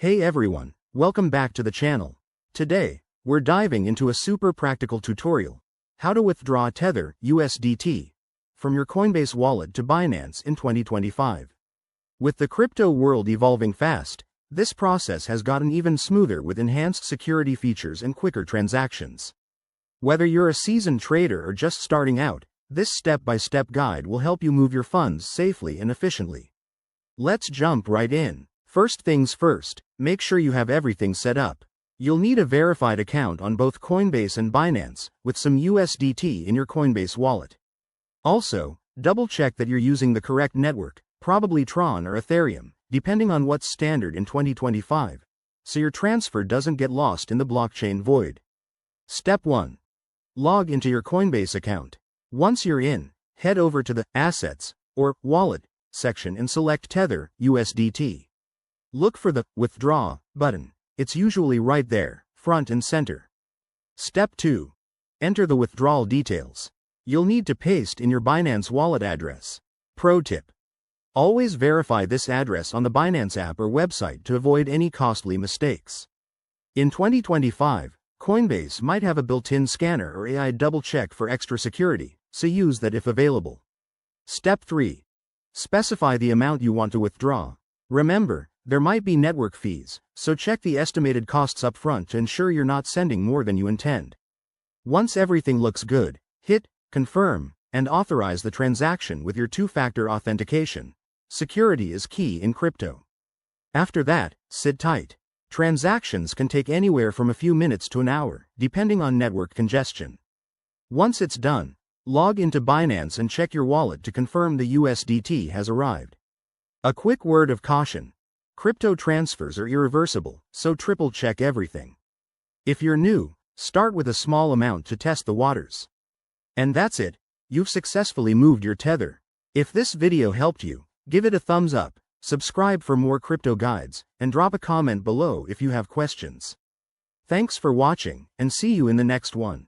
Hey everyone, welcome back to the channel. Today, we're diving into a super practical tutorial, how to withdraw Tether USDT from your Coinbase wallet to Binance in 2025. With the crypto world evolving fast, this process has gotten even smoother with enhanced security features and quicker transactions. Whether you're a seasoned trader or just starting out, this step-by-step guide will help you move your funds safely and efficiently. Let's jump right in. First things first, make sure you have everything set up. You'll need a verified account on both Coinbase and Binance, with some USDT in your Coinbase wallet. Also, double-check that you're using the correct network, probably Tron or Ethereum, depending on what's standard in 2025, so your transfer doesn't get lost in the blockchain void. Step 1. Log into your Coinbase account. Once you're in, head over to the Assets, or Wallet, section and select Tether USDT. Look for the Withdraw button. It's usually right there, front and center. Step 2. Enter the withdrawal details. You'll need to paste in your Binance wallet address. Pro tip: always verify this address on the Binance app or website to avoid any costly mistakes. In 2025, Coinbase might have a built-in scanner or AI double-check for extra security, so use that if available. Step 3. Specify the amount you want to withdraw. Remember, there might be network fees, so check the estimated costs up front to ensure you're not sending more than you intend. Once everything looks good, hit Confirm and authorize the transaction with your two-factor authentication. Security is key in crypto. After that, sit tight. Transactions can take anywhere from a few minutes to an hour, depending on network congestion. Once it's done, log into Binance and check your wallet to confirm the USDT has arrived. A quick word of caution: crypto transfers are irreversible, so triple-check everything. If you're new, start with a small amount to test the waters. And that's it, you've successfully moved your Tether. If this video helped you, give it a thumbs up, subscribe for more crypto guides, and drop a comment below if you have questions. Thanks for watching, and see you in the next one.